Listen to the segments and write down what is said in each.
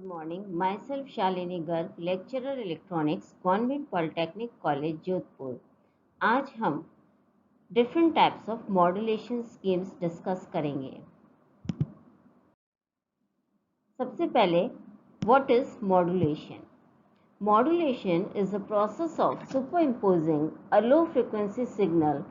morning. Myself Shalini Garg, lecturer electronics, Convent Polytechnic College, Jodhpur. आज हम different types of modulation schemes discuss करेंगे। सबसे पहले, what is modulation? Modulation is the process of superimposing a low frequency signal,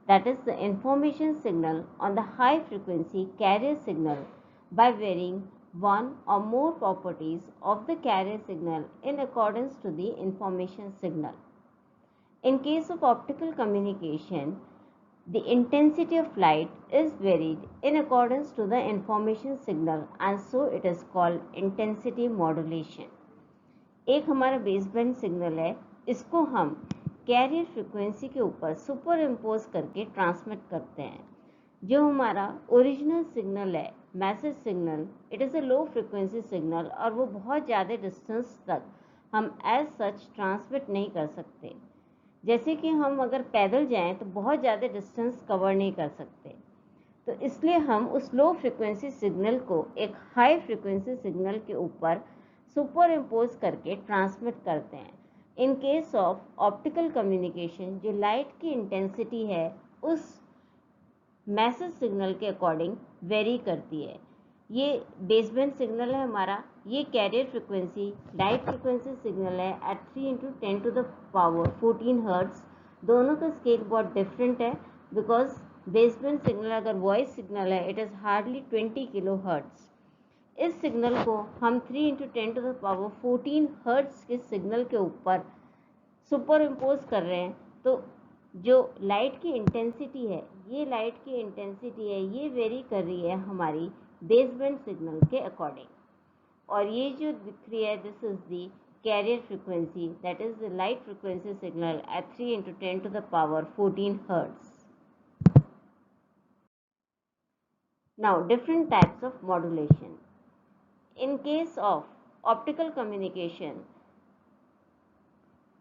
that is the information signal, on the high frequency carrier signal by varying one or more properties of the carrier signal in accordance to the information signal. In case of optical communication, the intensity of light is varied in accordance to the information signal, and so it is called intensity modulation. एक हमारा baseband signal है, इसको हम career frequency के ऊपर super impose करके transmit करते हैं। जो हमारा ओरिजिनल सिग्नल है, message signal, it is a low frequency signal और वो बहुत ज़्यादा डिस्टेंस तक हम एज सच ट्रांसमिट नहीं कर सकते। जैसे कि हम अगर पैदल जाएं तो बहुत ज़्यादा डिस्टेंस कवर नहीं कर सकते, तो इसलिए हम उस लो फ्रिक्वेंसी सिग्नल को एक हाई फ्रिक्वेंसी सिग्नल के ऊपर सुपर इम्पोज करके ट्रांसमिट करते हैं। In case of optical communication, जो लाइट की इंटेंसिटी है उस मैसेज सिग्नल के अकॉर्डिंग वेरी करती है। ये बेसबैंड सिग्नल है हमारा, ये carrier frequency light frequency signal है एट 3 × 10⁻14 हर्ट्ज। दोनों का स्केल बहुत डिफरेंट है, बिकॉज बेसबैंड सिग्नल अगर वॉइस सिग्नल है it is hardly 20 kilo hertz. इस सिग्नल को हम 3 × 10⁻14 हर्ट्ज के सिग्नल के ऊपर सुपर इम्पोज कर रहे हैं, तो जो लाइट की इंटेंसिटी है, ये लाइट की इंटेंसिटी है, ये वेरी कर रही है हमारी बेसबैंड सिग्नल के अकॉर्डिंग। और ये जो दिख रही है, this is the carrier frequency, that is the light frequency signal at 3 × 10⁻14 hertz. Now, different types of modulation. In case of optical communication,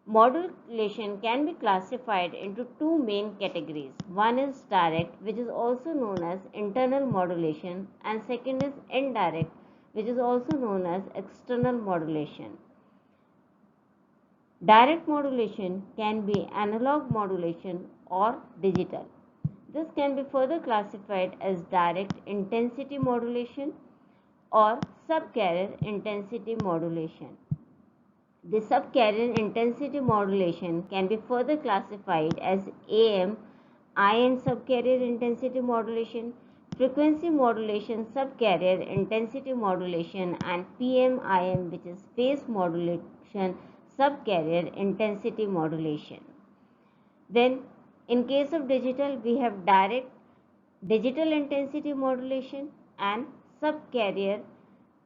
modulation can be classified into two main categories. One is direct, which is also known as internal modulation, and second is indirect, which is also known as external modulation. Direct modulation can be analog modulation or digital. This can be further classified as direct intensity modulation or subcarrier intensity modulation. The subcarrier intensity modulation can be further classified as AM, IN subcarrier intensity modulation, frequency modulation subcarrier intensity modulation, and PM-IM, which is phase modulation subcarrier intensity modulation. Then in case of digital, we have direct digital intensity modulation and subcarrier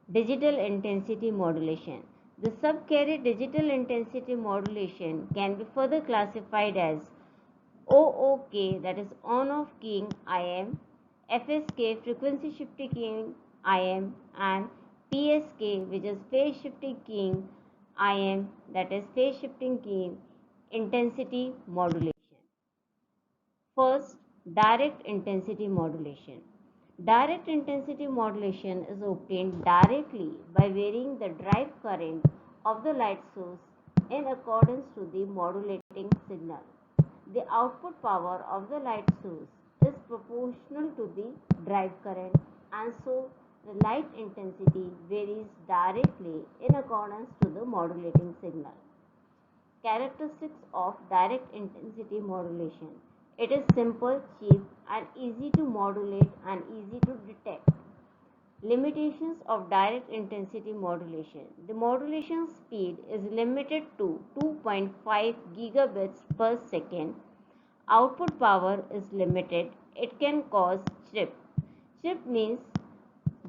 digital intensity modulation. The subcarrier digital intensity modulation can be further classified as OOK, that is on-off keying IM, FSK, frequency shifting keying IM, and PSK, which is phase shifting keying IM, that is phase shifting keying intensity modulation. First, direct intensity modulation. Direct intensity modulation is obtained directly by varying the drive current of the light source in accordance to the modulating signal. The output power of the light source is proportional to the drive current, and so the light intensity varies directly in accordance to the modulating signal. Characteristics of direct intensity modulation. It is simple, cheap, and easy to modulate and easy to detect. Limitations of direct intensity modulation. The modulation speed is limited to 2.5 gigabits per second. Output power is limited. It can cause chip. Chip means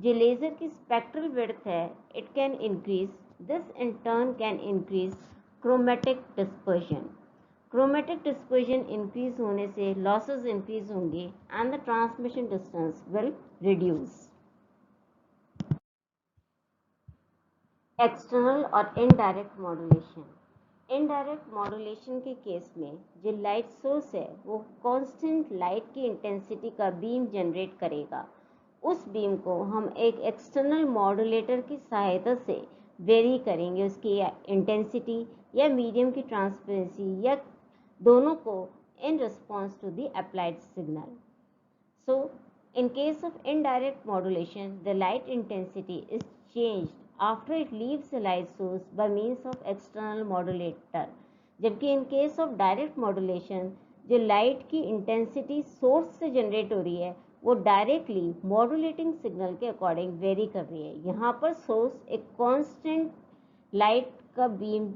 जो laser की spectral width है, it can increase. This in turn can increase chromatic dispersion. Chromatic dispersion increase होने से losses increase होंगे and the transmission distance will reduce. External और indirect modulation. Indirect modulation के case में जो लाइट सोर्स है वो कांस्टेंट लाइट की इंटेंसिटी का बीम जनरेट करेगा। उस बीम को हम एक एक्सटर्नल मॉड्यूलेटर की सहायता से वेरी करेंगे, उसकी इंटेंसिटी या मीडियम की ट्रांसपेरेंसी या दोनों को in response to the applied signal. So, in case of indirect modulation, the light intensity is changed after it leaves the light source by means of external modulator. जबकि in case of direct modulation, जो light की intensity source से generate हो रही है वो directly modulating signal के according very कर रही है। यहाँ पर सोर्स एक कांस्टेंट लाइट का बीम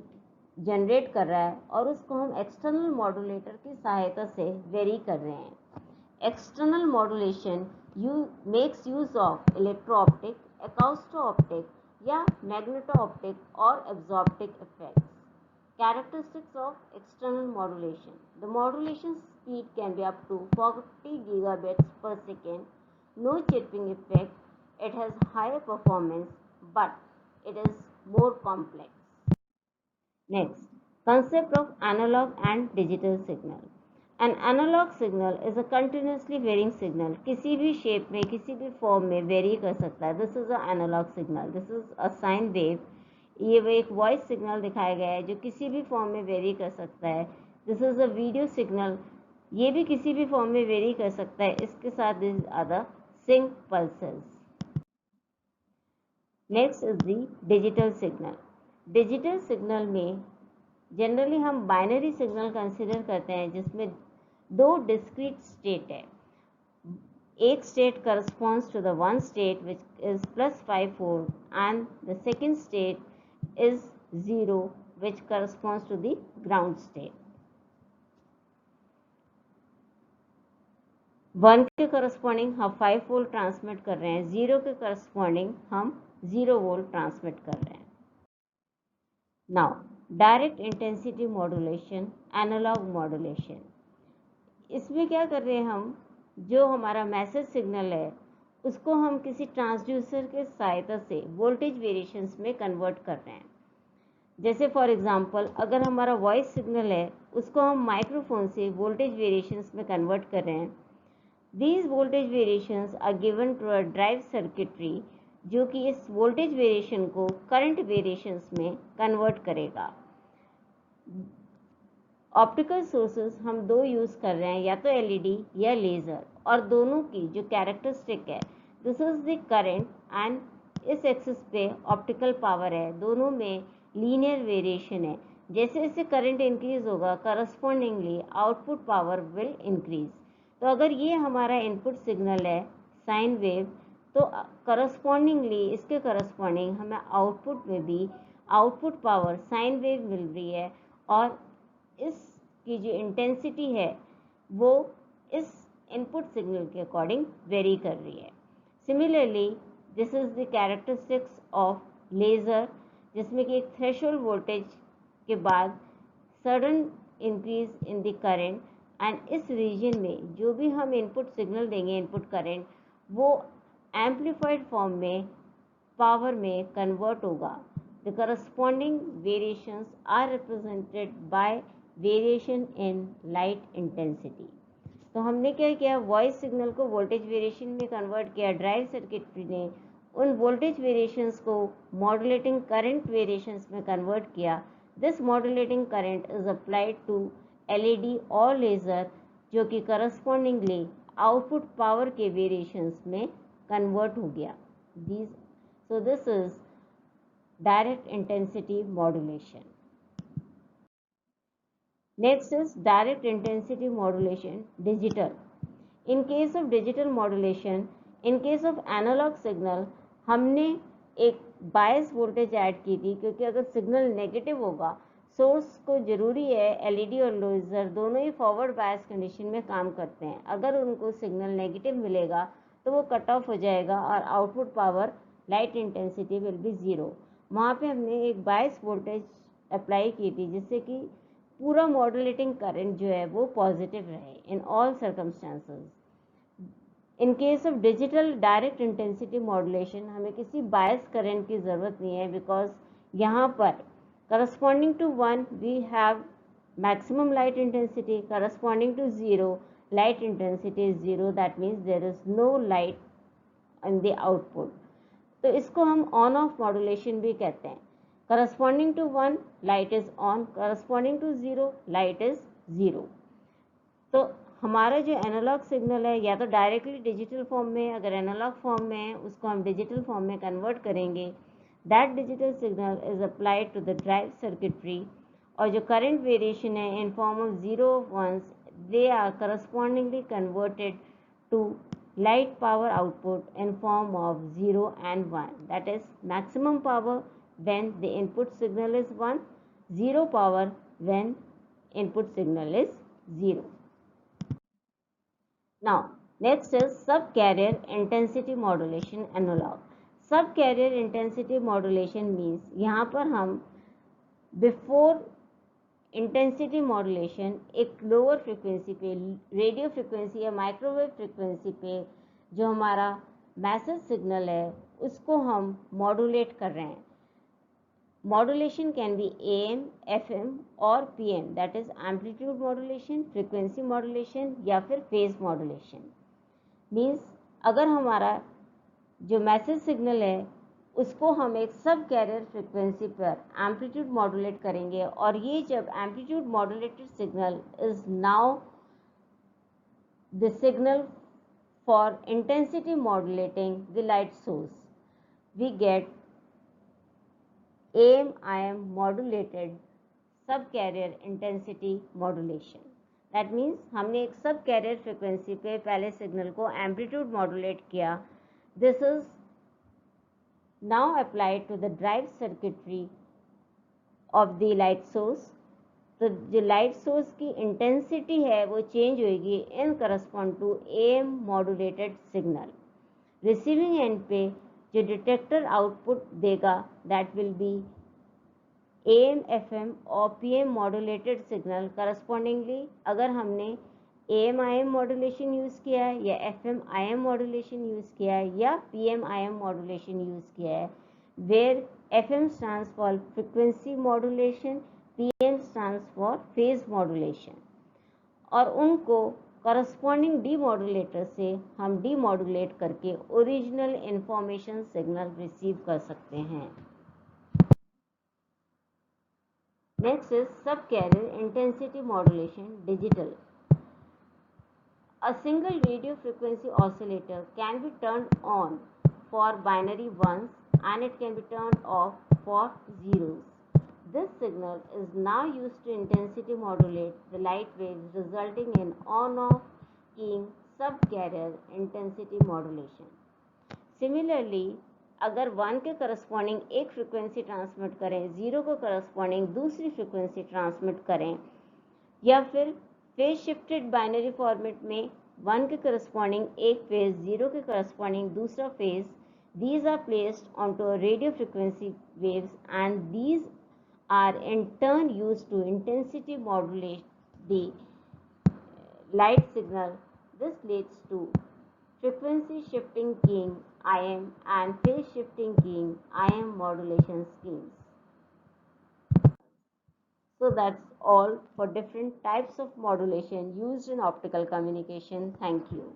जनरेट कर रहा है और उसको हम एक्सटर्नल मॉड्यूलेटर की सहायता से वेरी कर रहे हैं। External modulation makes use of electro optic, acousto optic या मैग्नेटो ऑप्टिक और absorptive effects. Characteristics of external modulation. The modulation speed can be up to 40 gigabits per second. No chirping effect. It has higher performance, but it is more complex. Next, concept of analog and digital signal. An analog signal is a continuously varying signal. किसी भी shape में, किसी भी form में very कर सकता है. This is an analog signal. This is a sine wave. ये वो एक वॉइस सिग्नल दिखाया गया है जो किसी भी फॉर्म में वेरी कर सकता है. This is a video signal. ये भी किसी भी फॉर्म में वेरी कर सकता है. इसके साथ this are the sync pulses. Next is the digital signal. Digital signal में जनरली हम बाइनरी सिग्नल कंसिडर करते हैं जिसमें दो डिस्क्रीट स्टेट है. एक state corresponds to the one state which is +5 volt and the second state is 0 which corresponds to the ground state. 1 के corresponding हम 5 वोल्ट ट्रांसमिट कर रहे हैं, 0 के करस्पॉन्डिंग हम 0 वोल्ट ट्रांसमिट कर रहे हैं. Now direct intensity modulation, analog modulation. इसमें क्या कर रहे हैं हम, जो हमारा मैसेज सिग्नल है उसको हम किसी ट्रांसड्यूसर के सहायता से वोल्टेज वेरिएशंस में कन्वर्ट कर रहे हैं. जैसे फॉर एग्जांपल अगर हमारा वॉइस सिग्नल है उसको हम माइक्रोफोन से वोल्टेज वेरिएशंस में कन्वर्ट कर रहे हैं. These voltage variations are given to a drive circuitry जो कि इस वोल्टेज वेरिएशन को करंट वेरिएशंस में कन्वर्ट करेगा. ऑप्टिकल सोर्सेज हम दो यूज़ कर रहे हैं, या तो एलईडी या लेज़र, और दोनों की जो कैरेक्टरिस्टिक है this is the current and इस एक्सिस पे ऑप्टिकल पावर है. दोनों में लीनियर वेरिएशन है. जैसे जैसे करंट इंक्रीज होगा correspondingly output power will increase. तो अगर ये हमारा इनपुट सिग्नल है साइन वेव तो करस्पॉन्डिंगली इसके करस्पॉन्डिंग हमें आउटपुट में भी आउटपुट पावर साइन वेव मिल रही है और इसकी जो इंटेंसिटी है वो इस इनपुट सिग्नल के अकॉर्डिंग वेरी कर रही है. Similarly this is the characteristics of laser जिसमें कि एक थ्रेशोल्ड वोल्टेज के बाद sudden increase in the current and इस रीजन में जो भी हम इनपुट सिग्नल देंगे इनपुट करंट वो एम्पलीफाइड फॉर्म में पावर में कन्वर्ट होगा. The corresponding variations are represented by variation in light intensity. तो हमने क्या किया, वॉइस सिग्नल को वोल्टेज वेरिएशन में कन्वर्ट किया. ड्राइव सर्किटरी ने उन वोल्टेज वेरिएशंस को मॉड्यूलेटिंग करंट वेरिएशंस में कन्वर्ट किया. This modulating current is applied to LED और लेज़र जो कि करस्पॉन्डिंगली आउटपुट पावर के वेरिएशंस में कन्वर्ट हो गया. This is direct intensity modulation. Next is direct intensity modulation, digital. In case of digital modulation, in case of analog signal, हमने एक bias voltage add की थी क्योंकि अगर सिग्नल नेगेटिव होगा सोर्स को ज़रूरी है एलईडी और लेज़र दोनों ही फॉरवर्ड बायस कंडीशन में काम करते हैं. अगर उनको सिग्नल नेगेटिव मिलेगा तो वो कट ऑफ हो जाएगा और output power light intensity will be zero. वहाँ पे हमने एक बायस वोल्टेज अप्लाई की थी जिससे कि पूरा मॉड्यूलेटिंग करंट जो है वो पॉजिटिव रहे in all circumstances. In case of digital direct intensity modulation हमें किसी बायस करंट की ज़रूरत नहीं है बिकॉज यहाँ पर corresponding to 1 we have maximum light intensity, corresponding to 0 light intensity is 0. That means there is no light in the output. तो इसको हम ऑन ऑफ मॉड्यूलेशन भी कहते हैं. corresponding to 1 light is on, corresponding to 0 light is 0. तो हमारा जो analogue signal है या तो डायरेक्टली डिजिटल फॉर्म में, अगर एनालॉग फॉर्म में है उसको हम डिजिटल फॉर्म में कन्वर्ट करेंगे. That digital signal is applied to the drive circuitry, और जो करंट वेरिएशन है in form of 0 1s, they are correspondingly converted to light power output in form of 0 and 1. That is maximum power when the input signal is 1, 0 power when input signal is 0. Now next is subcarrier intensity modulation analog. Subcarrier intensity modulation means यहाँ पर हम before intensity modulation एक lower frequency पे, radio frequency या microwave frequency पे जो हमारा message signal है उसको हम मॉड्यूलेट कर रहे हैं. Modulation can be AM, FM और PM, that is amplitude modulation, frequency modulation या फिर फेज मॉड्यूलेशन. मीन्स अगर हमारा जो मैसेज सिग्नल है उसको हम एक सब कैरियर फ्रिक्वेंसी पर एम्पलीट्यूड मॉड्यूलेट करेंगे, और ये जब amplitude modulated signal is now the signal for intensity modulating the light source, we get AM/IM modulated सब career intensity modulation. That means हमने एक सब कैरियर फ्रिक्वेंसी पे पहले सिग्नल को एम्पलीट्यूड मॉड्यूलेट किया. This is now applied to the drive circuitry of the light source. तो जो light source की इंटेंसिटी है वो चेंज होगी in correspond to AM modulated signal. Receiving end पे जो डिटेक्टर आउटपुट देगा that will be AM, FM और PM मॉड्यूलेटेड सिग्नल. करस्पॉन्डिंगली अगर हमने AM/IM मॉड्यूलेशन यूज़ किया है या FM/IM मॉड्यूलेशन यूज़ किया है या PM/IM मॉड्यूलेशन यूज़ किया है, where FM stands for frequency modulation, PM stands for phase modulation, और उनको करस्पॉन्डिंग डीमॉड्यूलेटर से हम डीमॉड्यूलेट करके ओरिजिनल इंफॉर्मेशन सिग्नल रिसीव कर सकते हैं. Next is sub career intensity modulation digital. A single radio frequency oscillator can be turned on for binary ones and it can be turned off for zeros. This signal is now used to intensity modulate the light waves, resulting in on-off keying subcarrier intensity modulation. Similarly, अगर 1 के corresponding एक frequency transmit करें, 0 को corresponding दूसरी frequency transmit करें, या फिर phase shifted binary format में 1 के करस्पॉन्डिंग एक फेज, 0 के करस्पॉन्डिंग दूसरा phase, these are placed onto a radio frequency waves and these are in turn used to intensity modulate the light signal. This leads to frequency shifting keying IM and phase shifting keying IM modulation schemes. So that's all for different types of modulation used in optical communication. Thank you.